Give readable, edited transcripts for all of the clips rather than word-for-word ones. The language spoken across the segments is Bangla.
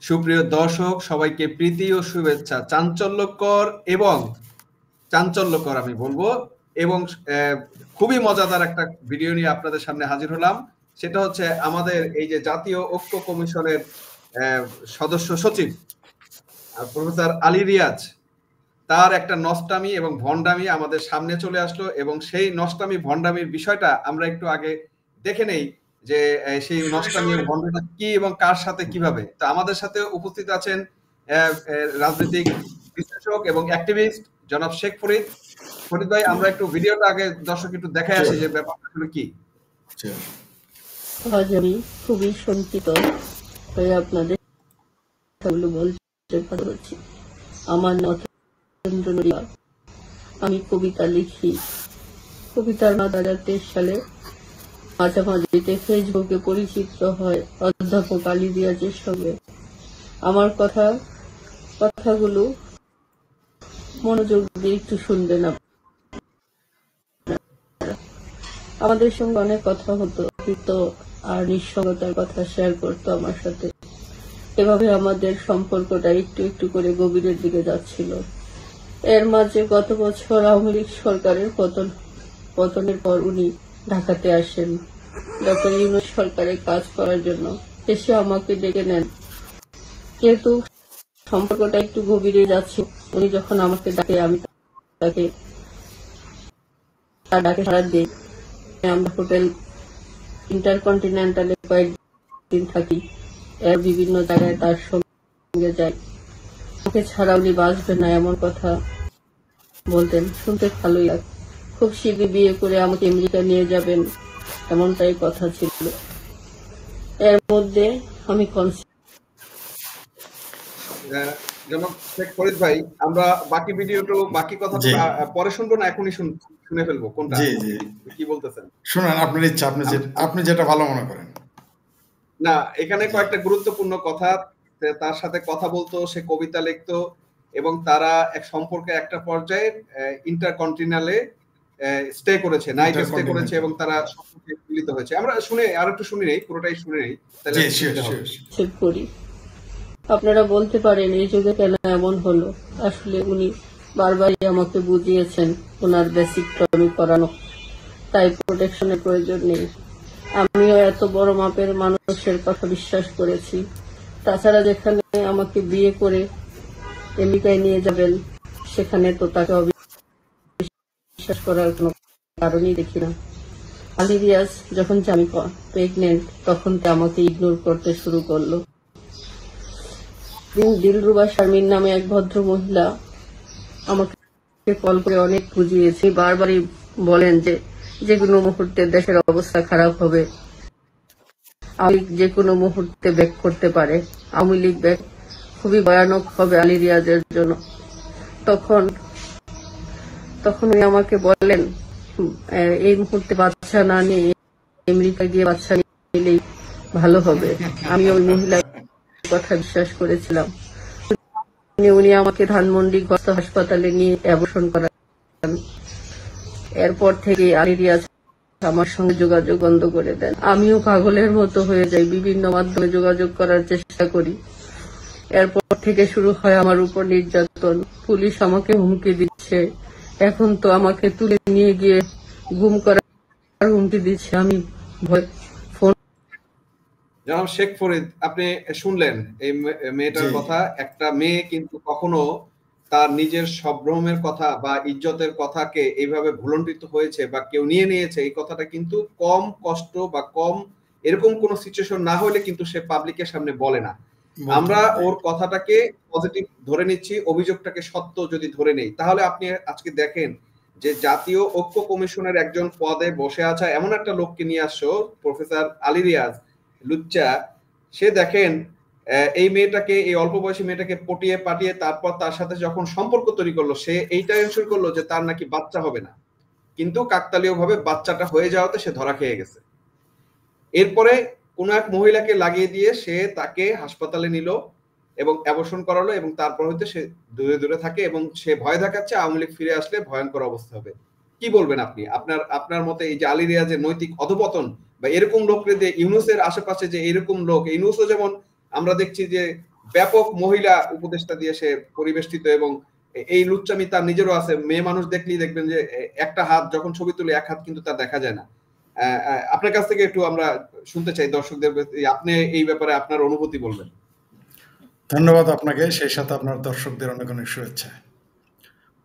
সুপ্রিয় দর্শক, সবাইকে প্রীতি ও শুভেচ্ছা। চাঞ্চল্যকর আমি বলবো এবং খুবই মজাদার একটা ভিডিও নিয়ে আপনাদের সামনে হাজির হলাম। সেটা হচ্ছে আমাদের এই যে জাতীয় ঐক্য কমিশনের সদস্য সচিব প্রফেসর আলী রিয়াজ, তার একটা নষ্টামি এবং ভণ্ডামি আমাদের সামনে চলে আসলো এবং সেই নষ্টামি ভণ্ডামির বিষয়টা আমরা একটু আগে দেখে নেই যে সেই নষ্টামি এবং ভণ্ডামিটা কি এবং কার সাথে কিভাবে। তো আমাদের সাথে উপস্থিত আছেন রাজনৈতিক বিশ্লেষক এবং অ্যাক্টিভিস্ট জনাব শেখ ফরিদ। ফরিদ ভাই, আমরা একটু ভিডিওটা আগে দর্শক একটু দেখাই আসি যে ব্যাপারটা আসলে কি। আজ আমি খুবই শঙ্কিত হয়ে আপনাদের বলতে পারছি। আমার আমি কবিতা লিখি। কবিতার 2023 সালে মাঝামাঝিতে ফেসবুকে পরিচিত হয় অধ্যাপক আলী রিয়াজের সঙ্গে। আমার কথাগুলো মনোযোগ দিয়ে একটু শুনবেন। আমাদের সঙ্গে অনেক কথা হতো, আর নিঃসঙ্গতার কথা শেয়ার করতো আমার সাথে। এভাবে আমাদের সম্পর্কটা একটু একটু করে গভীরের দিকে যাচ্ছিল। এর মাঝে গত বছর আওয়ামী লীগ সরকারের পতনের পর উনি ঢাকাতে আসেন ডক্টর ইউনূস সরকারের কাজ করার জন্য। এসে আমাকে ডেকে নেন। যেহেতু সম্পর্কটা একটু গভীরে যাচ্ছে, উনি যখন আমাকে ডাকে আমি তাকে তার ডাকে সাড়া দিই। আমরা হোটেল ইন্টারকন্টিনেন্টালে কয়েকদিন থাকি। এর বিভিন্ন জায়গায় তার সঙ্গে যাই। আমাকে ছাড়া উনি বাঁচবেন না এমন কথা বলতেন, শুনতে ভালোই লাগে। খুব শীঘ্রই বিয়ে করে আমাকে আমেরিকা নিয়ে যাবেন এমনটাই কথা ছিল। এর মধ্যে আমি শেখ ফরিদ ভাই, আমরা বাকি কথাটা পরে শুনবো না এখনই শুনে ফেলবো? কোনটা কি বলতেছেন? শুনুন, আপনার ইচ্ছা, আপনি যেটা ভালো মনে করেন। না, এখানে কয়েকটা গুরুত্বপূর্ণ কথা। তার সাথে কথা বলতো, সে কবিতা লিখতো এবং তারা এক সম্পর্কে একটা পর্যায়ে ইন্টারকন্টিনেন্টালে স্টে করেছে, নাইট স্টে করেছে এবং তারা সম্পর্কে মিলিত হয়েছে। আমরা আর একটু শুনে নেই, পুরোটাই শুনে নেই তাহলে করি। আপনারা বলতে পারেন এই যুগে কেন এমন হলো। আসলে উনি বারবারই আমাকে বুঝিয়েছেন ওনার বেসিক ট্রমি করানো, তাই প্রোটেকশনের প্রয়োজন নেই। আমিও এত বড় মাপের মানুষের কথা বিশ্বাস করেছি। তাছাড়া যেখানে আমাকে বিয়ে করে আমেরিকায় নিয়ে যাবেন, সেখানে তো তাকে অবিশ্বাস করার কোনো কারণই দেখি না। আলী রিয়াজ যখন আমি প্রেগনেন্ট, তখন আমাকে ইগনোর করতে শুরু করলো। দিলরুবা শারমিন নামে এক ভদ্র মহিলা আমাকে কল করে অনেক বুঝিয়েছে। বারবারই বলেন যে কোনো মুহূর্তে দেশের অবস্থা খারাপ হবে, আওয়ামী লীগ যে কোনো মুহূর্তে ব্যাক করতে পারে, আওয়ামী লীগ ব্যাক খুবই ভয়ানক হবে আলী রিয়াজের জন্য। তখন উনি আমাকে বলেন এই মুহূর্তে বাচ্চা না নিয়ে আমেরিকা গিয়ে বাচ্চা নিলেই ভালো হবে। আমি ওই মহিলার কথা বিশ্বাস করেছিলাম। উনি আমাকে ধানমন্ডি হাসপাতালে নিয়ে অ্যাবর্শন করান। এরপর থেকে আলী রিয়াজ আমার সঙ্গে যোগাযোগ বন্ধ করে দেন। আমিও পাগলের মতো হয়ে যাই, বিভিন্ন মাধ্যমে যোগাযোগ করার চেষ্টা করি। এরপর থেকে শুরু হয় আমার উপর নির্যাতন। পুলিশ আমাকে হুমকি দিচ্ছে, এখন তো আমাকে তুলে নিয়ে গিয়ে গুম করার হুমকি দিচ্ছে। আমি জনাব শেখ ফরিদ, আপনি শুনলেন এই মেয়েটার কথা। একটা মেয়ে কিন্তু কখনো তার নিজের সম্ভ্রমের কথা বা ইজ্জতের কথাকে এইভাবে ভুলণ্ঠিত হয়েছে বা কেউ নিয়ে নিয়েছে, এই কথাটা কিন্তু কম কষ্ট বা কম এরকম কোন সিচুয়েশন না হলে কিন্তু সে পাবলিকের সামনে বলে না। আমরা ওর কথাটাকে পজিটিভ ধরে নিচ্ছি, অভিযোগটাকে সত্য যদি ধরে নেই, তাহলে আপনি আজকে দেখেন যে জাতীয় ঐক্য কমিশনের একজন পদে বসে আছে এমন একটা লোককে নিয়ে আসছো, প্রফেসর আলী রিয়াজ লুচ্চা। সে দেখেন এই মেয়েটাকে, এই অল্প বয়সী মেয়েটাকে পটিয়ে পাঠিয়ে তারপর তার সাথে যখন সম্পর্ক তৈরি করলো, সে এইটা এনশিওর করলো যে তার নাকি বাচ্চা হবে না, কিন্তু কাকতালীয় ভাবে বাচ্চাটা হয়ে যাওয়াতে সে ধরা খেয়ে গেছে। এরপরে কোন এক মহিলাকে লাগিয়ে দিয়ে সে তাকে হাসপাতালে নিল এবং অ্যাবর্শন করালো এবং তারপর হইতে সে দূরে দূরে থাকে এবং সে ভয় দেখাচ্ছে আওয়ামী লীগ ফিরে আসলে ভয়ঙ্কর অবস্থা হবে। কি বলবেন আপনি? আপনার মতে এই যে আলী রিয়াজের নৈতিক অধপতন বা এরকম লোকরে দিয়ে ইউনূসের আশেপাশে যে এরকম লোক, ইউনূসও যেমন আমরা দেখছি যে ব্যাপক মহিলা উপদেষ্টা দিয়ে সে পরিবেষ্টিত, এবং এই লুচ্চামি তার নিজেরও আছে। মেয়ে মানুষ দেখলেই দেখবেন যে একটা হাত যখন ছবি তুলে এক হাত কিন্তু তার দেখা যায় না। আপনার কাছ থেকে একটু আমরা শুনতে চাই, দর্শকদের আপনি এই ব্যাপারে আপনার অনুভূতি বলবেন। ধন্যবাদ আপনাকে, সেই সাথে আপনার দর্শকদের অনেক অনেক শুভেচ্ছা।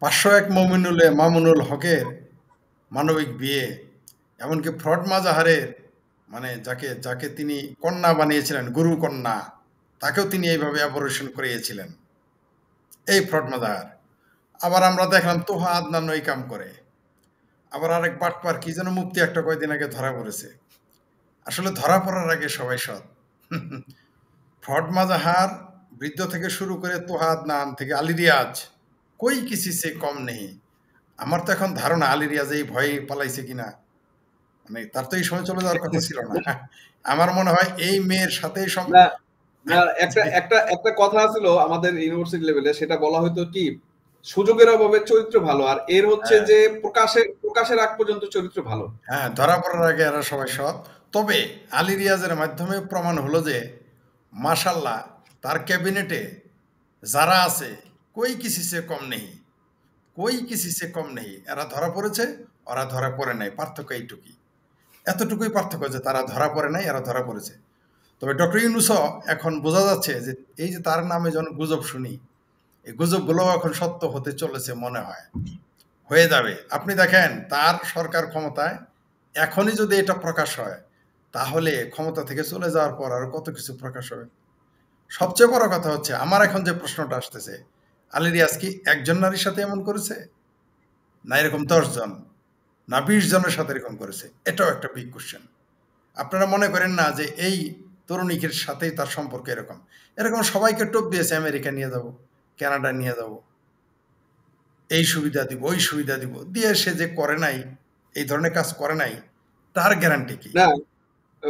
501 মামুনুল হকের মানবিক বিয়ে, এমনকি ফ্রড মাজাহারের মানে যাকে তিনি কন্যা বানিয়েছিলেন, গুরু কন্যা, তাকেও তিনি এইভাবে অপারেশন করিয়েছিলেন, এই ফ্রড মাজাহার। আবার আমরা দেখলাম তোহা আদনান ওই কাম করে। আবার আরেক বাটপার কি যেন মুক্তি একটা কয়েকদিন আগে ধরা পড়েছে। আসলে ধরা পড়ার আগে সবাই সৎ। ফ্রড মাজাহার বৃদ্ধ থেকে শুরু করে তোহা আদনান থেকে আলী রিয়াজ, কই কিসি সে কম নেই। আমার তো এখন ধারণা আলী রিয়াজ এই ভয়ে পালাইছে কিনা, মানে তার তো এই সময় চলে যাওয়ার কথা ছিল না। আমার মনে হয় এই মেয়ের সাথে না না, একটা একটা একটা কথা ছিল আমাদের ইউনিভার্সিটি লেভেলে, সেটা বলা হতো কি, সুযোগের অভাবে চরিত্র ভালো, আর এর হচ্ছে যে প্রকাশের আগ পর্যন্ত চরিত্র ভালো। হ্যাঁ, ধরা পড়ার আগে এরা সবাই সৎ। তবে আলী রিয়াজের মাধ্যমে প্রমাণ হলো যে মাশাল্লাহ তার ক্যাবিনেটে যারা আছে কই কিসি সে কম নেই, কই কিসি সে কম নেই। এরা ধরা পড়েছে, ওরা ধরা পড়ে নাই, পার্থক্য এইটুকুই। এতটুকুই পার্থক্য যে তারা ধরা পড়ে নাই, এরা ধরা পড়েছে। তবে ডক্টর ইউনূসও এখন বোঝা যাচ্ছে যে এই যে তার নামে যখন গুজব শুনি, এই গুজবগুলো এখন সত্য হতে চলেছে মনে হয়, হয়ে যাবে। আপনি দেখেন তার সরকার ক্ষমতায়, এখনই যদি এটা প্রকাশ হয় তাহলে ক্ষমতা থেকে চলে যাওয়ার পর আরো কত কিছু প্রকাশ হবে। সবচেয়ে বড় কথা হচ্ছে, আমার এখন যে প্রশ্নটা আসতেছে, আলী রিয়াজ কি একজন নারীর সাথে এমন করেছে, না এরকম 10 জন, না 20 জনের সাথে এরকম করেছে? এটাও একটা বিগ কোশ্চেন। আপনারা মনে করেন না যে এই তরুণীকের সাথেই তার সম্পর্ক এরকম? এরকম সবাইকে টোপ দিয়েছে, আমেরিকা নিয়ে যাব, কানাডা নিয়ে যাব, এই সুবিধা দিব, ওই সুবিধা দিব, দিয়ে সে যে করে নাই, এই ধরনের কাজ করে নাই, তার গ্যারান্টি কি? না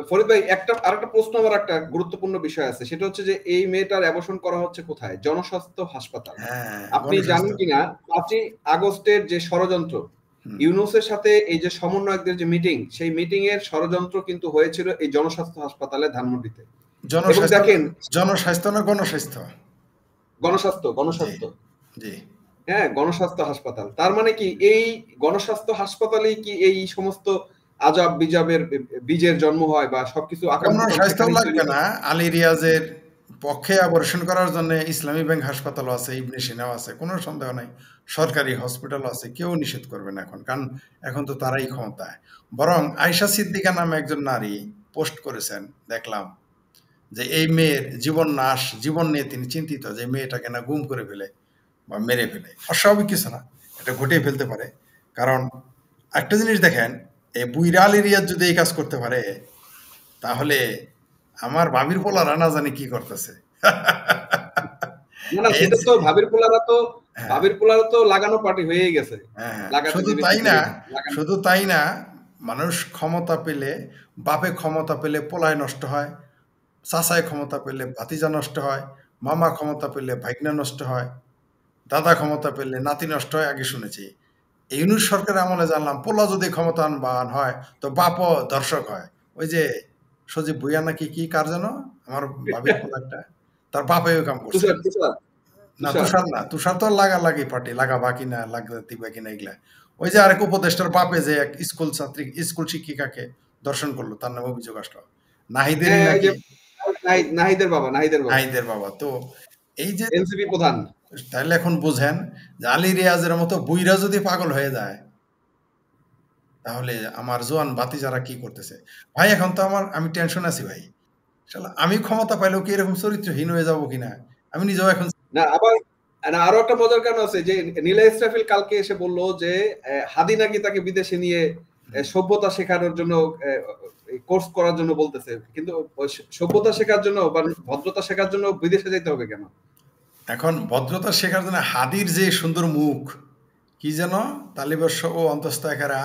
ফরিদ ভাই, আরেকটা প্রশ্ন, আমার একটা গুরুত্বপূর্ণ বিষয় আছে, সেটা হচ্ছে যে এই মেয়েটার অ্যাবর্শন করা হচ্ছে কোথায়? জনস্বাস্থ্য হাসপাতাল। হ্যাঁ, আপনি জানেন কিনা 5ই আগস্টের যে ষড়যন্ত্র, ইউনূসের সাথে এই যে সমন্বয়কদের যে মিটিং, সেই মিটিং এর ষড়যন্ত্র কিন্তু হয়েছিল এই জনস্বাস্থ্য হাসপাতালে ধানমন্ডিতে। এবং দেখেন, জনস্বাস্থ্য না গণস্বাস্থ্য? গণস্বাস্থ্য, জি জি। হ্যাঁ, গণস্বাস্থ্য হাসপাতাল। তার মানে কি এই গণস্বাস্থ্য হাসপাতালেই কি এই সমস্ত আজাব বিজাবের বীজের জন্ম হয়, বা সবকিছু গণস্বাস্থ্য লাগবে না। আলী রিয়াজের পক্ষে অপারেশন করার জন্য ইসলামী ব্যাংক হাসপাতালও আছে, ইবনে সিনাও আছে, কোনো সন্দেহ নাই। সরকারি হসপিটালও আছে, কেউ নিষেধ করবে না এখন, কারণ এখন তো তারাই ক্ষমতায়। বরং আয়শা সিদ্দিকা নামে একজন নারী পোস্ট করেছেন, দেখলাম যে এই মেয়ের জীবন নিয়ে তিনি চিন্তিত, যে মেয়েটাকে না গুম করে ফেলে বা মেরে ফেলে। অস্বাভাবিক কিছু না, এটা ঘটিয়ে ফেলতে পারে। কারণ একটা জিনিস দেখেন, এই বুইরা আলী রিয়াজ যদি এই কাজ করতে পারে, তাহলে আমার ভাবির পোলারা না জানি কি করতেছে। না, সেটা তো ভাবির পোলারা তো লাগানো পার্টি হয়েই গেছে। শুধু তাই না, মানুষ ক্ষমতা পেলে, বাপে ক্ষমতা পেলে পোলায় নষ্ট হয়, চাচায় ক্ষমতা পেলে ভাতিজা নষ্ট হয়, মামা ক্ষমতা পেলে ভাইগনা নষ্ট হয়, দাদা ক্ষমতা পেলে নাতি নষ্ট হয়। আগে শুনেছি, ইউনূস সরকারের আমলে জানলাম পোলা যদি ক্ষমতাবান হয় তো বাপও দর্শক হয়। ওই যে সজীব ভুইয়া নাকি কি কার যেন, আমার ভাবির পোলা একটা, তার বাপে ওই কাম করছে। না, তুষার তো লাগালাগি পার্টি, লাগা বাকি না, লাগাতি বাকি না এগুলা। ওই যে আরেক উপদেষ্টার বাপে যে এক স্কুল শিক্ষিকাকে দর্শন করলো, তার নামে অভিযোগ আসলো, নাহিদেরই নাকি, নাহিদের বাবা। তো এই যে এনসিপি প্রধান, তাহলে এখন বুঝেন যে আলী রিয়াজের মতো বুইরা যদি পাগল হয়ে যায়, তাহলে আমার জোয়ান বাতি যারা কি করতেছে। ভাই এখন তো আমি টেনশন আছি ভাই, আমি ক্ষমতা পাইলেও কি এরকম চরিত্রহীন হয়ে যাবো কিনা, আমি নিজেও এখন না। আবার আরো একটা মজার কারণ আছে যে নীলা ইসরাফিল কালকে এসে বললো যে হাদি নাকি তাকে বিদেশে নিয়ে সভ্যতা শেখানোর জন্য, কোর্স করার জন্য বলতেছে, কিন্তু সভ্যতা শেখার জন্য বা ভদ্রতা শেখার জন্য বিদেশে যেতে হবে কেন? এখন ভদ্রতা শেখার জন্য হাদির যে সুন্দর মুখ, কি যেন তালিবর্ষ ও অন্তস্থায়কারা,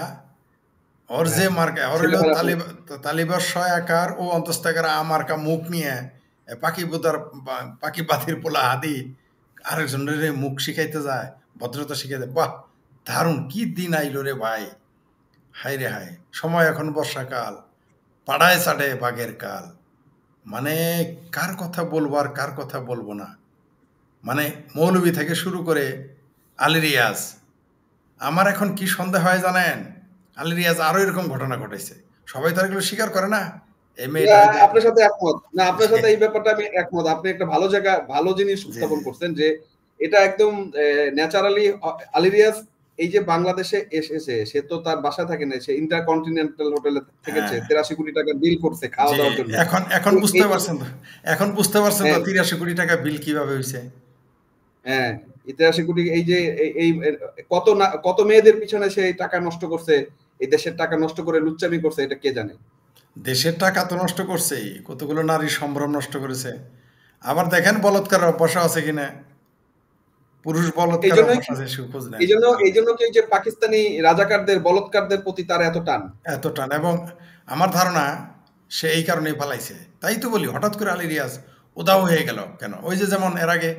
ওর যে মার্কা, ওর হলো তালিবর্ষ একার ও অন্তস্থায়কারা আমারকা মুখ নিয়ে পাখি পাথির পোলা হাদি আরেকজনের মুখ শিখাইতে যায়, ভদ্রতা শিখাইতে। বাহ, দারুণ, কি দিন আইলো রে ভাই, হাই রে হাই। সময় এখন বর্ষাকাল, পাড়ায় চাটে বাঘের কাল, মানে কার কথা বলবো আর কার কথা বলবো না, মানে মৌলভী থেকে শুরু করে আলী রিয়াজ, আমার এখন কি সন্দেহ হয় জানেন, আলী রিয়াজ আরো এরকম ঘটনা ঘটেছে, সবাই তো আর এগুলো স্বীকার করে না। এই মেয়েটা ওই যে আপনার সাথে একমত না, আপনার সাথে এই ব্যাপারটা আমি একমত। আপনি একটা ভালো জায়গা, ভালো জিনিস জি উত্থাপন জি করছেন যে এটা একদম ন্যাচারালি আলী রিয়াজ এই যে বাংলাদেশে এসেছে, সে তো তার বাসা থাকে না, সে ইন্টারকন্টিনেন্টাল হোটেলে থেকেছে, হ্যাঁ 83 কোটি টাকা বিল করছে খাওয়া জি, দাওয়ার জন্য। এখন এখন তো বুঝতে এই যে পারছেন তো, এখন বুঝতে পারছেন তো হ্যাঁ 83 কোটি টাকা বিল কিভাবে হয়েছে। হ্যাঁ 83 কোটি, এই যে এই কত না কত মেয়েদের পিছনে সে এই টাকা নষ্ট করছে, এই দেশের টাকা নষ্ট করে লুচ্চামি করছে, এটা কে জানে। দেশের টাকা তো নষ্ট করছেই, কতগুলো নারী সম্ভ্রম নষ্ট করেছে। আবার দেখেন বলৎকারের অভ্যাস আছে কিনা, পুরুষ এই বলৎকার জন্যই অভ্যাস কি আছে, সে খোঁজ নেন। এই জন্য কি যে পাকিস্তানি রাজাকারদের বলৎকারদের প্রতি তার এত টান। এত টান, এবং আমার ধারণা সে এই কারণেই পালাইছে। তাই তো বলি হঠাৎ করে আলী রিয়াজ উধাও হয়ে গেল কেন। ওই যে যেমন এর আগে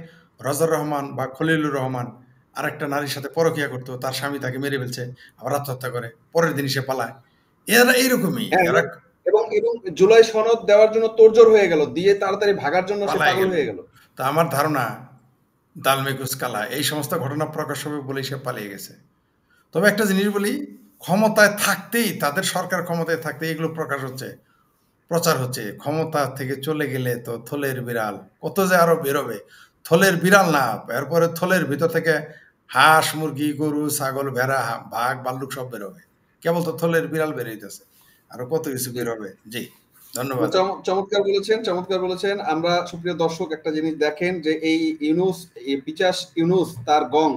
রজার রহমান বা খলিলুর রহমান আরেকটা নারীর সাথে পরকীয়া করতো, তার স্বামী তাকে মেরে ফেলছে, আবার আত্মহত্যা করে, পরের দিনই সে পালায়। এরা এইরকমই, হ্যাঁ এরা এবং এবং জুলাই সনদ দেওয়ার জন্য তোড়জোড় হয়ে গেল, দিয়ে তাড়াতাড়ি ভাগার জন্য সে পালায় পাগল গেল। হয়ে গেল। তা আমার ধারণা দালমেঘুস কালা এই সমস্ত ঘটনা প্রকাশ হবে বলেই সে পালিয়ে গেছে। তবে একটা জিনিস বলি, ক্ষমতায় থাকতেই, তাদের সরকার ক্ষমতায় থাকতে এগুলো প্রকাশ হচ্ছে, প্রচার হচ্ছে। ক্ষমতা থেকে চলে গেলে তো থলের বিড়াল কত যে আরো বেরোবে, থলের বিড়াল না, এরপরে থলের ভিতর থেকে হাঁস মুরগি গরু ছাগল ভেড়া বাঘ ভাল্লুক সব বেরোবে, কেবল তো থলের বিড়াল বেরোইতেছে, আরো কত কিছু জি বেরোবে। জি, ধন্যবাদ। চমৎকার বলেছেন, চমৎকার বলেছেন। আমরা সুপ্রিয় দর্শক একটা জিনিস দেখেন যে এই ইউনুস, এই পিচাস ইউনুস, তার গং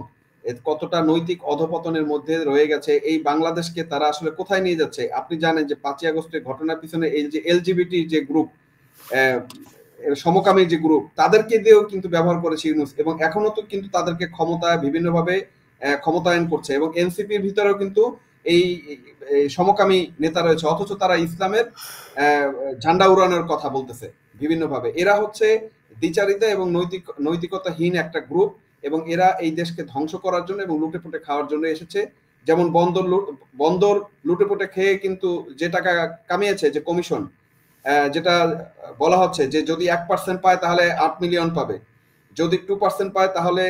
কতটা নৈতিক অধপতনের মধ্যে রয়ে গেছে। এই বাংলাদেশকে তারা আসলে কোথায় নিয়ে যাচ্ছে। আপনি জানেন যে 5ই আগস্টের ঘটনার পিছনে এই যে এলজিবিটি যে গ্রুপ, সমকামী যে গ্রুপ, তাদেরকে দিয়েও কিন্তু ব্যবহার করেছে ইউনুস, এবং এখনো তো কিন্তু তাদেরকে ক্ষমতায় বিভিন্নভাবে ক্ষমতায়ন করছে, এবং এনসিপির ভিতরেও কিন্তু এই সমকামী নেতা রয়েছে, অথচ তারা ইসলামের ঝান্ডা উড়ানোর কথা বলতেছে বিভিন্নভাবে। এরা হচ্ছে দ্বিচারিতা এবং নৈতিকতাহীন একটা গ্রুপ, এবং এরা এই দেশকে ধ্বংস করার জন্য এবং লুটে পুটে খাওয়ার জন্য এসেছে। যেমন বন্দর লুটে পুটে খেয়ে কিন্তু যে টাকা কামিয়েছে, যে কমিশন, যেটা বলা হচ্ছে যে যদি 1% পায় তাহলে 8 মিলিয়ন পাবে, যদি 2% পায় তাহলে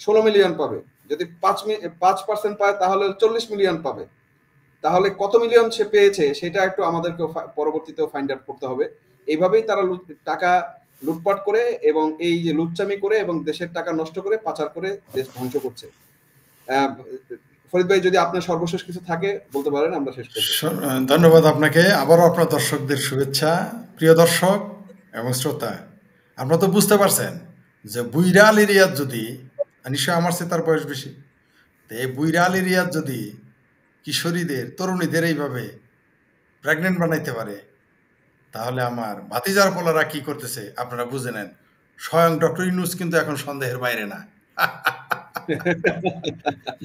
16 মিলিয়ন পাবে, যদি 5% পায় তাহলে 40 মিলিয়ন পাবে। তাহলে কত মিলিয়ন সে পেয়েছে সেটা একটু আমাদেরকে পরবর্তীতেও ফাইন্ড আউট করতে হবে। এইভাবেই তারা টাকা লুটপাট করে এবং এই যে লুচ্চামি করে এবং দেশের টাকা নষ্ট করে পাচার করে দেশ ধ্বংস করছে। ফরিদ ভাই, যদি আপনার সর্বশেষ কিছু থাকে বলতে পারেন, আমরা শেষ করবো। ধন্যবাদ আপনাকে, আবারও আপনার দর্শকদের শুভেচ্ছা। প্রিয় দর্শক এবং শ্রোতা, আপনারা তো বুঝতে পারছেন যে বুইরা আলী রিয়াজ যদি, নিশ্চয় আমার চেয়ে তার বয়স বেশি, তো এই বুইরা আলী রিয়াজ যদি কিশোরীদের তরুণীদের এইভাবে প্রেগনেন্ট বানাইতে পারে, তাহলে আমার ভাতিজার পোলারা কি করতেছে আপনারা বুঝে নেন। স্বয়ং ডক্টর ইউনূস কিন্তু এখন সন্দেহের বাইরে না।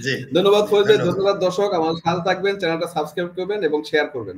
জি ধন্যবাদ জি, ফরিদ ভাই, ধন্যবাদ। ধন্যবাদ দর্শক। আমার সাথে থাকবেন, চ্যানেলটা সাবস্ক্রাইব করবেন এবং শেয়ার করবেন।